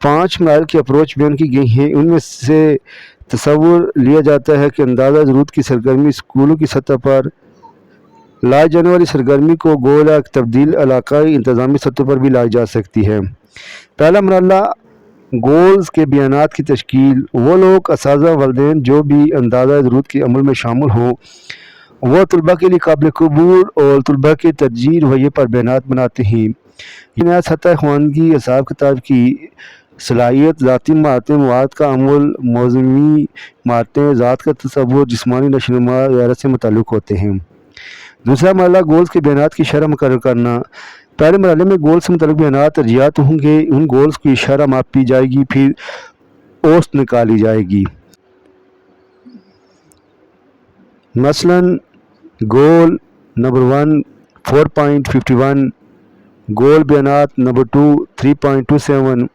5 مراحل کی اپروچ بیان کی گئی ہیں۔ ان میں سے تصور لیا جاتا ہے کہ اندازہ ضرورت کی سرگرمی اسکولوں کی سطح پر لائی جانے والی سرگرمی کو گویا تبدیل علاقائی انتظامی سطح پر بھی لائی جا سکتی ہے۔ پہلا مرحلہ گولز کے بیانات کی تشکیل۔ وہ لوگ، اساتذہ، والدین جو بھی اندازہ ضرورت کے عمل میں شامل ہوں، وہ طلباء کے لیے قابل قبول اور طلباء کے ترجیحی رویے پر بیانات بناتے ہیں۔ یہ نیا سطح خواندگی، حساب کتاب کی صلاحیت، ذاتی مہارتیں، مواد کا عمل، موضوعی مہارتیں، ذات کا تصور، جسمانی نشوونما وغیرہ سے متعلق ہوتے ہیں۔ دوسرا مرحلہ گولز کے بیانات کی شرح مقرر کرنا۔ پہلے مرحلے میں گولز سے متعلق بیانات ترجیحات ہوں گے، ان گولز کی شرح ماپی جائے گی، پھر اوسط نکالی جائے گی۔ مثلا گول نمبر 1 4.51، گول بیانات نمبر 2 3.27،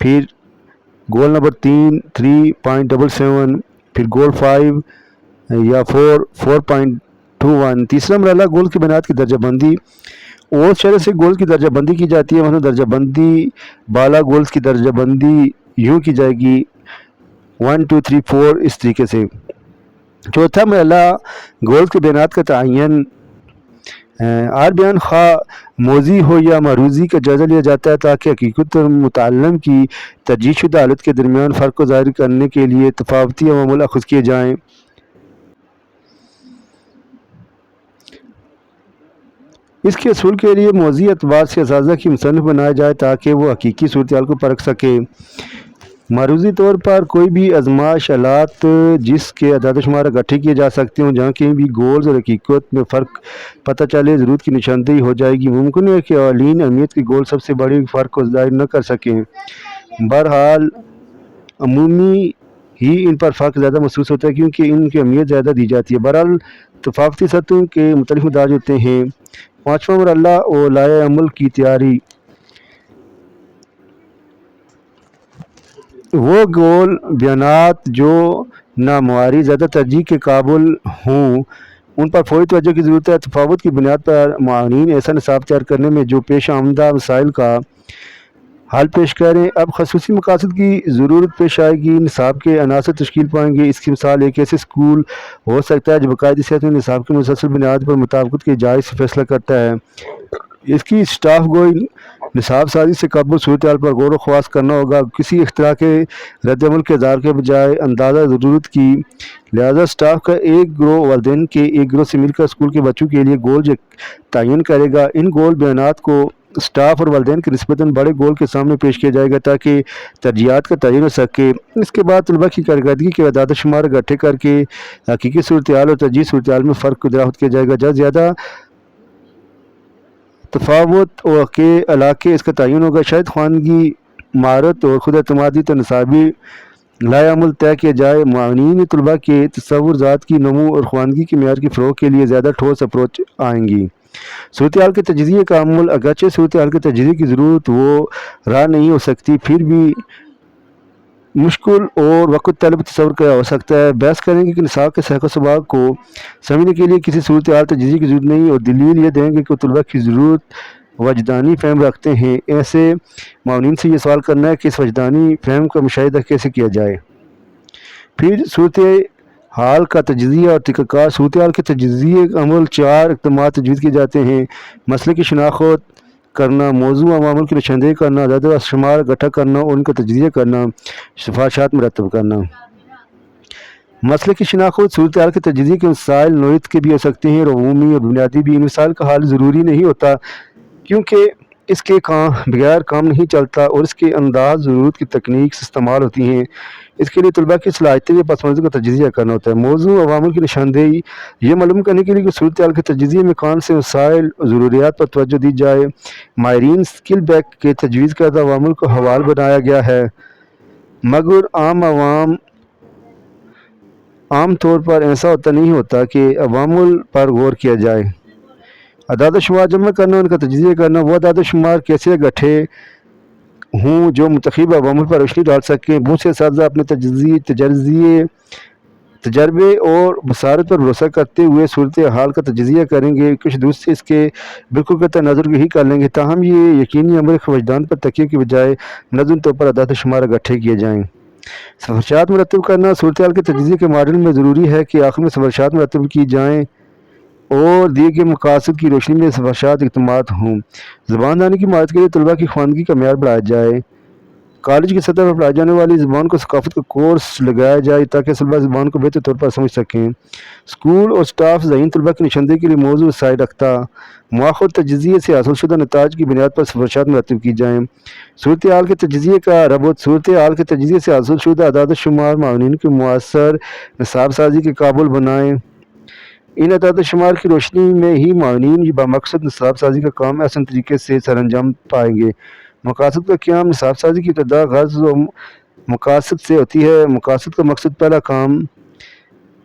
پھر گول نمبر 3 3.77، پھر گول 5 یا 4.21۔ تیسرا مرحلہ گول کی بیانات کی درجہ بندی۔ اوسط شرح سے گولز کی درجہ بندی کی جاتی ہے، مثلا درجہ بندی بالا گولز کی درجہ بندی یوں کی جائے گی 1 2 3 4 اس طریقے سے۔ چوتھا مرحلہ گولز کے بیانات کا تعین۔ ہر بیان خواہ موضوعی ہو یا معروضی کا جائزہ لیا جاتا ہے تاکہ حقیقت اور متعلم کی ترجیح شدہ حالت کے درمیان فرق کو ظاہر کرنے کے لیے تفاوتی عوامل اخذ کیے جائیں۔ اس کے حصول کے لیے موضوعی اعتبار سے اساتذہ کی مصنف بنایا جائے تاکہ وہ حقیقی صورتحال کو پرکھ سکے۔ معروضی طور پر کوئی بھی آزمائش آلات جس کے اعداد و شمار اکٹھے کیے جا سکتے ہوں، جہاں کہیں بھی گولز اور حقیقت میں فرق پتہ چلے، ضرورت کی نشاندہی ہو جائے گی۔ ممکن ہے کہ اعلین اہمیت کے گول سب سے بڑے فرق کو ظاہر نہ کر سکیں، بہرحال عمومی ہی ان پر فرق زیادہ محسوس ہوتا ہے کیونکہ ان کی اہمیت زیادہ دی جاتی ہے۔ بہرحال تفاوتی سطحوں کے مختلف مدارج ہوتے ہیں۔ پانچواں مرحلہ اولائے عمل کی تیاری۔ وہ گول بیانات جو نامعاری زیادہ ترجیح کے قابل ہوں ان پر فوری توجہ کی ضرورت ہے۔ تفاوت کی بنیاد پر معاونین ایسا نصاب تیار کرنے میں جو پیش آمدہ مسائل کا حل پیش کریں۔ اب خصوصی مقاصد کی ضرورت پیش آئے گی، نصاب کے عناصر تشکیل پائیں گے۔ اس کی مثال ایک ایسے اسکول ہو سکتا ہے جو باقاعدگی سے اپنے نصاب کی مسلسل بنیاد پر مطابقت کے جائز سے فیصلہ کرتا ہے۔ اس کی اسٹاف گوئی نصاب سازی سے قبل صورتحال پر غور و خوض کرنا ہوگا، کسی اختراع کے رد عمل کے اظہار کے بجائے اندازہ ضرورت کی۔ لہذا اسٹاف کا ایک گروہ والدین کے ایک گروہ سے مل کر اسکول کے بچوں کے لیے گول تعین کرے گا۔ ان گول بیانات کو اسٹاف اور والدین کے نسبتاً بڑے گول کے سامنے پیش کیا جائے گا تاکہ ترجیحات کا تعین ہو سکے۔ اس کے بعد طلباء کی کارکردگی کے اعداد و شمار اکٹھے کر کے حقیقی صورتحال اور ترجیحی صورتحال میں فرق کو دریافت کیا جائے گا۔ جہاں زیادہ تفاوت کے علاقے اس کا تعین ہوگا، شاید خواندگی، مہارت اور خود اعتمادی تو نصابی لائے عمل طے کیا جائے۔ معاونین طلباء کے تصور، ذات کی نمو اور خواندگی کے معیار کی فروغ کے لیے زیادہ ٹھوس اپروچ آئیں گی۔ صورتحال کے تجزیے کا عمل۔ اگرچہ صورتحال کے تجزیے کی ضرورت وہ راہ نہیں ہو سکتی، پھر بھی مشکل اور وقت طلب تصور کیا ہو سکتا ہے۔ بحث کریں گے کہ نصاب کے سیاق و سباق کو سمجھنے کے لیے کسی صورتحال تجزیے کی ضرورت نہیں، اور دلیل یہ دیں گے کہ طلباء کی ضرورت وجدانی فہم رکھتے ہیں۔ ایسے معاونین سے یہ سوال کرنا ہے کہ اس وجدانی فہم کا مشاہدہ کیسے کیا جائے۔ پھر صورتحال کا تجزیہ اور طریقہ کار۔ صورتحال کے تجزیے کا عمل 4 اقدامات تجویز کیے جاتے ہیں: مسئلے کی شناخت کرنا، موضوع عوامل کی نشاندہی کرنا، اعداد و شمار اکٹھا کرنا اور ان کا تجزیہ کرنا، سفارشات مرتب کرنا۔ مسئلے کی شناخت۔ صورتحال کے تجزیے کے مسائل نوعیت کے بھی ہو سکتے ہیں اور عمومی اور بنیادی بھی۔ ان مسائل کا حل ضروری نہیں ہوتا کیونکہ اس کے بغیر کام نہیں چلتا اور اس کے انداز ضرورت کی تکنیک سے استعمال ہوتی ہیں۔ اس کے لیے طلباء کی صلاحیتیں یا پس منظر کا تجزیہ کرنا ہوتا ہے۔ موضوع عوامل کی نشاندہی۔ یہ معلوم کرنے کے لیے کہ صورتحال کے تجزیے میں کون سے مسائل ضروریات پر توجہ دی جائے۔ ماہرین اسکل بیک کے تجویز کردہ عوامل کو حوال بنایا گیا ہے، مگر عام طور پر ایسا نہیں ہوتا کہ عوامل پر غور کیا جائے۔ اعداد و شمار جمع کرنا، ان کا تجزیہ کرنا۔ وہ اعداد و شمار کیسے اکٹھے ہوں جو منتخب عوامل پر روشنی ڈال سکیں۔ بہت سے اساتذہ اپنے تجربے اور بصارت پر بھروسہ کرتے ہوئے صورت حال کا تجزیہ کریں گے، کچھ دوسرے اس کے بالکل قطع نظر ہی کر لیں گے، تاہم یہ یقینی عمل وجدان پر تکیے کے بجائے نظم طور پر اعداد و شمار اکٹھے کیے جائیں۔ سفارشات مرتب کرنا صورتحال کے تجزیے کے ماڈل میں ضروری ہے کہ آخر میں سفارشات مرتب کی جائیں اور دیے گئے مقاصد کی روشنی میں سفارشات اقدامات ہوں۔ زبان دانی کی مہارت کے لیے طلباء کی خواندگی کا معیار بڑھایا جائے۔ کالج کی سطح پر پڑھائی جانے والی زبان کو ثقافت کا کورس لگایا جائے تاکہ طلباء زبان کو بہتر طور پر سمجھ سکیں۔ اسکول اور سٹاف ذہین طلباء کی نشاندہی کے لیے موضوع وسائل رکھتا، مواخذ تجزیے سے حاصل شدہ نتائج کی بنیاد پر سفارشات مرتب کی جائیں۔ صورتحال کے تجزیے کا ربط صورتحال کے تجزیے سے حاصل شدہ اعداد و شمار معاونین کے مؤثر نصاب سازی کے قابل بنائیں۔ ان اعداد و شمار کی روشنی میں ہی معاونین بامقصد نصاب سازی کا کام احسن طریقے سے سر انجام پائیں گے۔ مقاصد کا قیام نصاب سازی کی ابتدا غرض و مقاصد سے ہوتی ہے۔ مقاصد کا مقصد پہلا کام۔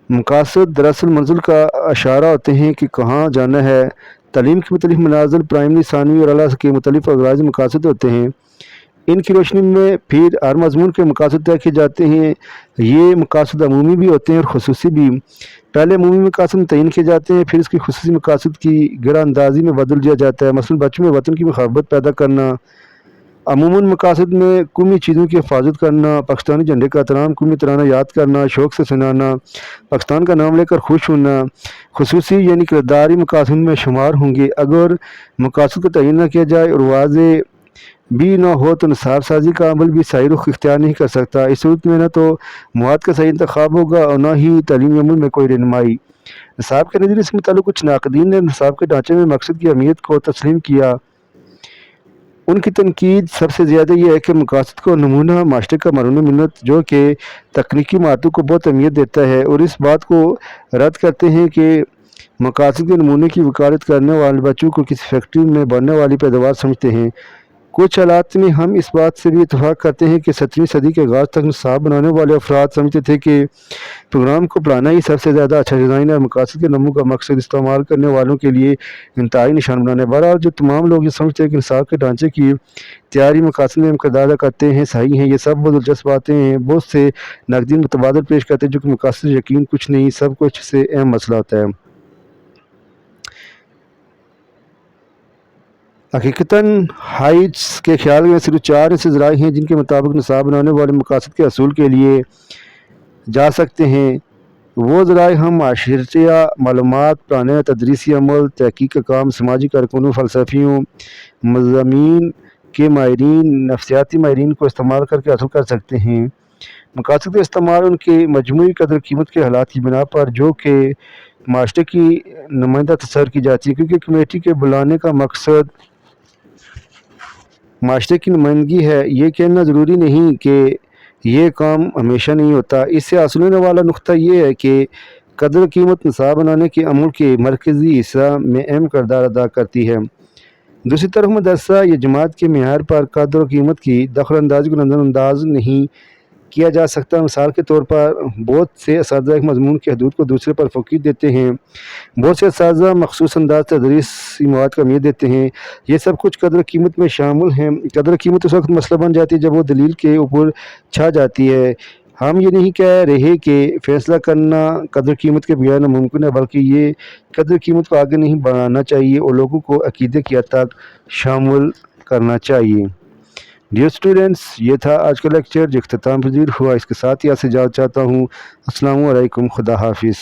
مقاصد دراصل منزل کا اشارہ ہوتے ہیں کہ کہاں جانا ہے۔ تعلیم کے مختلف منازل پرائمری، ثانوی اور اعلیٰ کے مختلف اغراضی مقاصد ہوتے ہیں۔ ان کی روشنی میں پھر ہر مضمون کے مقاصد طے کیے جاتے ہیں۔ یہ مقاصد عمومی بھی ہوتے ہیں اور خصوصی بھی۔ پہلے عمومی مقاصد متعین کیے جاتے ہیں، پھر اس کی خصوصی مقاصد کی گرہ اندازی میں بدل دیا جاتا ہے۔ مثلاً بچوں میں وطن کی محبت پیدا کرنا۔ عموماً مقاصد میں قومی چیزوں کی حفاظت کرنا، پاکستانی جھنڈے کا احترام، قومی ترانہ یاد کرنا، شوق سے سنانا، پاکستان کا نام لے کر خوش ہونا۔ خصوصی یعنی کرداری مقاصد میں شمار ہوں گے۔ اگر مقاصد کا تعین نہ کیا جائے اور واضح بھی نہ ہو تو نصاب سازی کا عمل بھی صحیح رخ اختیار نہیں کر سکتا۔ اس صورت میں نہ تو مواد کا صحیح انتخاب ہوگا اور نہ ہی تعلیمی عمل میں کوئی رہنمائی۔ نصاب کے نظریے سے متعلق کچھ ناقدین نے نصاب کے ڈھانچے میں مقصد کی اہمیت کو تسلیم کیا۔ ان کی تنقید سب سے زیادہ یہ ہے کہ مقاصد کو نمونہ معاشرے کا مرہون منت جو کہ تکنیکی مہارتوں کو بہت اہمیت دیتا ہے، اور اس بات کو رد کرتے ہیں کہ مقاصد کے نمونے کی وکالت کرنے والے بچوں کو کسی فیکٹری میں بڑھنے والی پیداوار سمجھتے ہیں۔ کچھ حالات میں ہم اس بات سے بھی اتفاق کرتے ہیں کہ 17ویں صدی کے آغاز تک نصاب بنانے والے افراد سمجھتے تھے کہ پروگرام کو پڑھانا ہی سب سے زیادہ اچھا ڈیزائن ہے اور مقاصد کے نمو کا مقصد استعمال کرنے والوں کے لیے انتہائی نشان بنانا ہے۔ بہرحال جو تمام لوگ یہ سمجھتے ہیں کہ نصاب کے ڈھانچے کی تیاری مقاصد میں کردار ادا کرتے ہیں صحیح ہیں، یہ سب بہت دلچسپ باتیں ہیں۔ بہت سے ناقدین متبادل پیش کرتے ہیں جو کہ مقاصد یقین کچھ نہیں، سب کچھ سے اہم مسئلہ ہوتا ہے۔ حقیقتاً ہائٹس کے خیال میں صرف 4 ایسے ذرائع ہیں جن کے مطابق نصاب بنانے والے مقاصد کے حصول کے لیے جا سکتے ہیں۔ وہ ذرائع ہم معاشرتیہ معلومات، پرانے تدریسی عمل، تحقیق کا کام، سماجی کارکنوں، فلسفیوں، مضامین کے ماہرین، نفسیاتی ماہرین کو استعمال کر کے حاصل کر سکتے ہیں۔ مقاصد کا استعمال ان کے مجموعی قدر قیمت کے حالات کی بنا پر جو کہ معاشرے کی نمائندہ تصور کی جاتی ہے، کیونکہ کمیٹی کے بلانے کا مقصد معاشرے کی نمائندگی ہے۔ یہ کہنا ضروری نہیں کہ یہ کام ہمیشہ نہیں ہوتا۔ اس سے حاصل ہونے والا نقطہ یہ ہے کہ قدر قیمت نصاب بنانے کے عمل کے مرکزی حصہ میں اہم کردار ادا کرتی ہے۔ دوسری طرف مدرسہ یا جماعت کے معیار پر قدر و قیمت کی دخل اندازی کو نظر انداز نہیں کیا جا سکتا۔ مثال کے طور پر بہت سے اساتذہ ایک مضمون کی حدود کو دوسرے پر فوقیت دیتے ہیں، بہت سے اساتذہ مخصوص انداز تدریسی مواد کو اہمیت دیتے ہیں۔ یہ سب کچھ قدر قیمت میں شامل ہیں۔ قدر قیمت اس وقت مسئلہ بن جاتی ہے جب وہ دلیل کے اوپر چھا جاتی ہے۔ ہم یہ نہیں کہہ رہے کہ فیصلہ کرنا قدر قیمت کے بغیر ناممکن ہے، بلکہ یہ قدر قیمت کو آگے نہیں بڑھانا چاہیے اور لوگوں کو عقیدے کی حد تک شامل کرنا چاہیے۔ ڈیئر اسٹوڈنٹس، یہ تھا آج کا لیکچر جو اختتام پذیر ہوا۔ اس کے ساتھ ہی آپ سے اجازت چاہتا ہوں۔ السلام علیکم، خدا حافظ۔